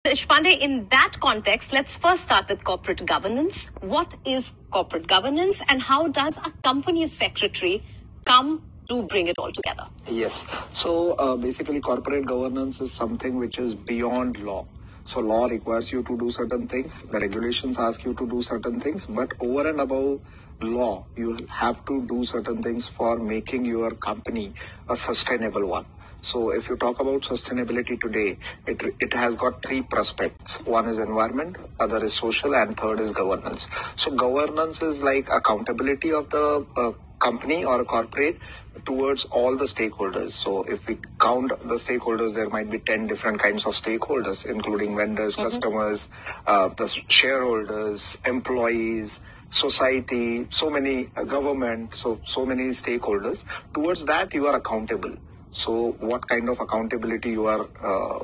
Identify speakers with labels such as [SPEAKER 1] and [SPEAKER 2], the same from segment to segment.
[SPEAKER 1] Ishpande, in that context, let's first start with corporate governance. What is corporate governance and how does a company secretary come to bring it all together?
[SPEAKER 2] Yes. So basically corporate governance is something which is beyond law. So law requires you to do certain things. The regulations ask you to do certain things. But over and above law, you have to do certain things for making your company a sustainable one. So if you talk about sustainability today, it has got three prospects. One is environment, other is social, and third is governance. So governance is like accountability of the company or a corporate towards all the stakeholders. So if we count the stakeholders, there might be 10 different kinds of stakeholders, including vendors, customers, the shareholders, employees, society, so many government, so many stakeholders. Towards that, you are accountable. So what kind of accountability you are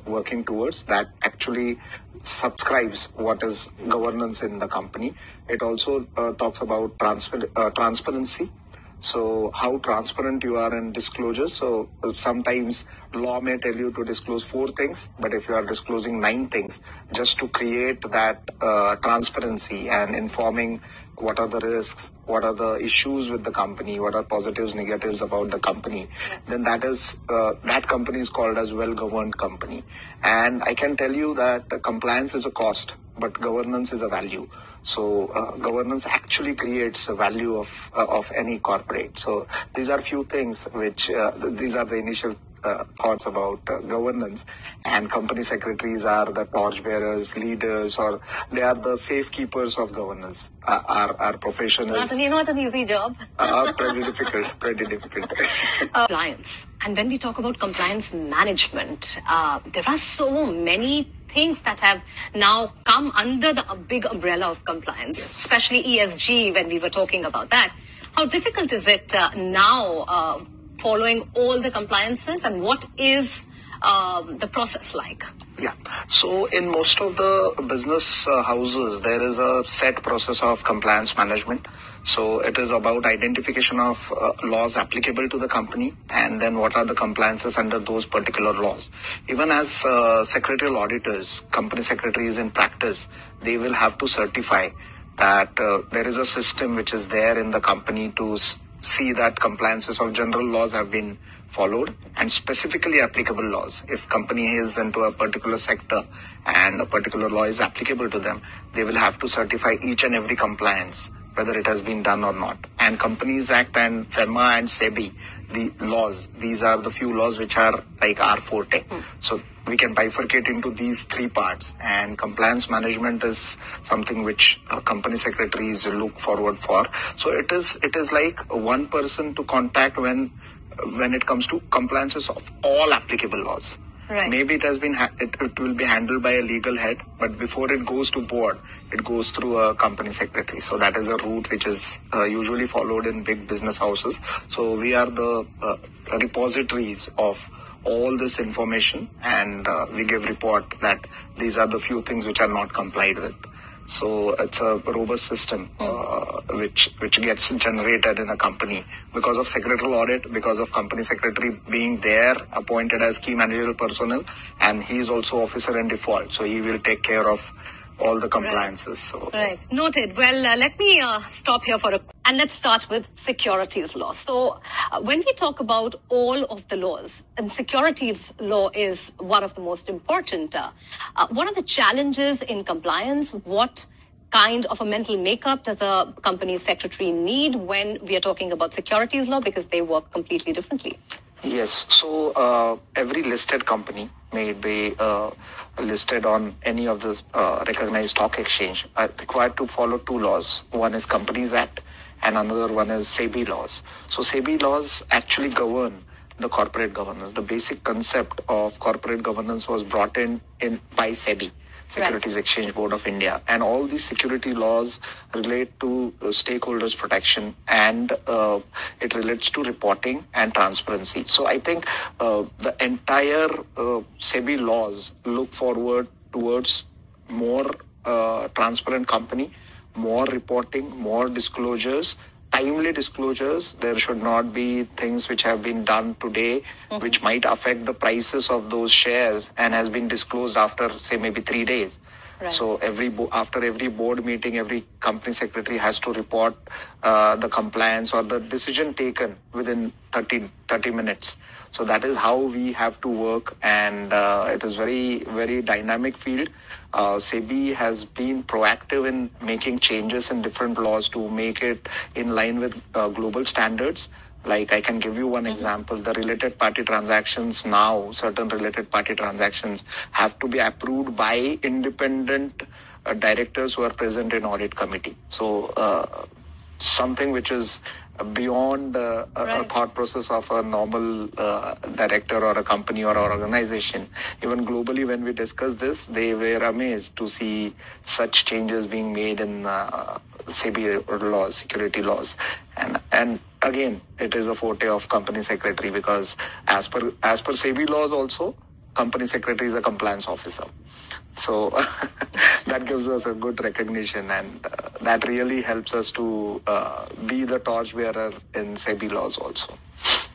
[SPEAKER 2] working towards, that actually subscribes what is governance in the company. It also talks about transparency. So how transparent you are in disclosure. So sometimes law may tell you to disclose 4 things, but if you are disclosing 9 things, just to create that transparency and informing what are the risks, what are the issues with the company, what are positives, negatives about the company, then that company is called as well-governed company. And I can tell you that compliance is a cost, but governance is a value. So governance actually creates a value of any corporate. So these are few things which these are the initial thoughts about governance, and company secretaries are the torchbearers, leaders, or they are the safekeepers of governance. Our profession is
[SPEAKER 1] not an easy job.
[SPEAKER 2] Pretty difficult.
[SPEAKER 1] Compliance. And when we talk about compliance management, there are so many things that have now come under the big umbrella of compliance, especially ESG when we were talking about that. How difficult is it now following all the compliances, and what is the process like?
[SPEAKER 2] Yeah. So in most of the business houses, there is a set process of compliance management. So it is about identification of laws applicable to the company, and then what are the compliances under those particular laws. Even as secretarial auditors, company secretaries in practice, they will have to certify that there is a system which is there in the company to see that compliances of general laws have been followed, and specifically applicable laws. If company is into a particular sector and a particular law is applicable to them, they will have to certify each and every compliance, whether it has been done or not. And Companies Act and FEMA and SEBI, the laws, these are the few laws which are like our forte. So we can bifurcate into these 3 parts, and compliance management is something which company secretaries look forward for. So it is like one person to contact when it comes to compliances of all applicable laws.
[SPEAKER 1] Right.
[SPEAKER 2] Maybe it will be handled by a legal head, but before it goes to board, it goes through a company secretary. So that is a route which is usually followed in big business houses. So we are the repositories of all this information, and we give report that these are the few things which are not complied with. So it's a robust system which gets generated in a company because of secretarial audit, because of company secretary being there, appointed as key managerial personnel, and he is also officer in default. So he will take care of all the compliances.
[SPEAKER 1] Right. Noted. Well, let me stop here and let's start with securities law. So when we talk about all of the laws, and securities law is one of the most important, what are the challenges in compliance? What kind of a mental makeup does a company secretary need when we are talking about securities law, because they work completely differently?
[SPEAKER 2] Yes. So every listed company, may it be listed on any of the recognized stock exchange, are required to follow 2 laws. One is Companies Act and another one is SEBI laws. So SEBI laws actually govern the corporate governance. The basic concept of corporate governance was brought in by SEBI, Securities Exchange Board of India, and all these security laws relate to stakeholders protection, and it relates to reporting and transparency. So I think the entire SEBI laws look forward towards more transparent company, more reporting, more disclosures, timely disclosures. There should not be things which have been done today, which might affect the prices of those shares and has been disclosed after, say, maybe 3 days.
[SPEAKER 1] Right.
[SPEAKER 2] So after every board meeting, every company secretary has to report the compliance or the decision taken within 30 minutes. So that is how we have to work, and it is very, very dynamic field. SEBI has been proactive in making changes in different laws to make it in line with global standards. Like I can give you one example, the related party transactions now, certain related party transactions have to be approved by independent directors who are present in audit committee. So something which is beyond a thought process of a normal director or a company or an organization. Even globally, when we discuss this, they were amazed to see such changes being made in SEBI laws, security laws. And again, it is a forte of company secretary, because as per SEBI laws also, company secretary is a compliance officer. So that gives us a good recognition, and that really helps us to be the torchbearer in SEBI laws also.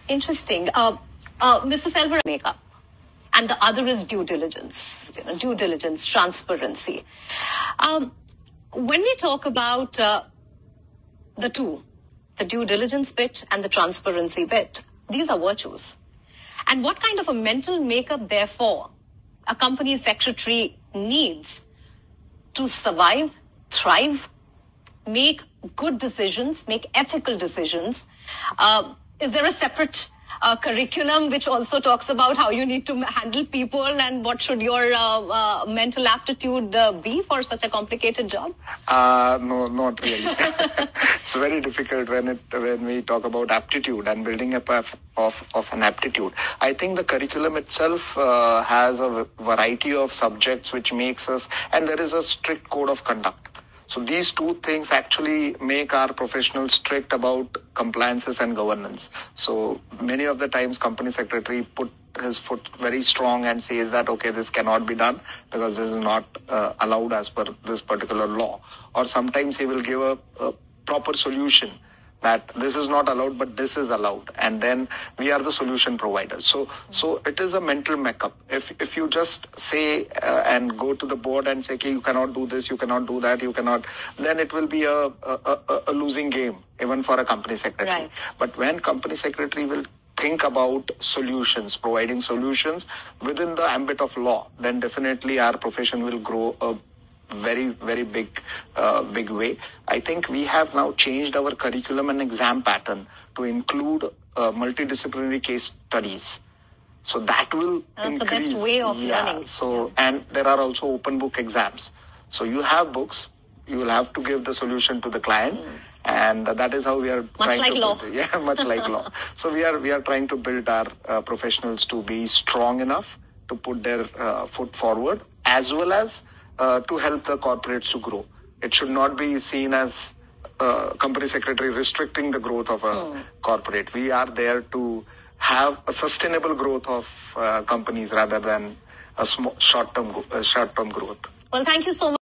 [SPEAKER 1] Interesting. Mr. Selvar, makeup, and the other is due diligence. Due diligence, transparency. When we talk about the two, the due diligence bit and the transparency bit, these are virtues. And what kind of a mental makeup, therefore, a company secretary needs to survive, thrive, make good decisions, make ethical decisions? Is there a separate curriculum which also talks about how you need to handle people, and what should your mental aptitude be for such a complicated job?
[SPEAKER 2] No, not really. It's very difficult when we talk about aptitude and building up of an aptitude. I think the curriculum itself has a variety of subjects which makes us, and there is a strict code of conduct. So these two things actually make our professionals strict about compliances and governance. So many of the times company secretary put his foot very strong and says that, okay, this cannot be done because this is not allowed as per this particular law. Or sometimes he will give a proper solution that this is not allowed, but this is allowed. And then we are the solution providers. So it is a mental makeup. If you just say and go to the board and say, okay, you cannot do this, you cannot do that, you cannot, then it will be a losing game, even for a company secretary.
[SPEAKER 1] Right.
[SPEAKER 2] But when company secretary will think about solutions, providing solutions within the ambit of law, then definitely our profession will grow a very, very big way. I think we have now changed our curriculum and exam pattern to include multidisciplinary case studies. So that will increase.
[SPEAKER 1] That's the best way of learning.
[SPEAKER 2] So, and there are also open book exams. So you have books, you will have to give the solution to the client. And that is how we are trying to build it. Yeah, much like law. So we are trying to build our professionals to be strong enough to put their foot forward, as well as to help the corporates to grow. It should not be seen as company secretary restricting the growth of a corporate. We are there to have a sustainable growth of companies rather than a short-term growth.
[SPEAKER 1] Well, thank you so much.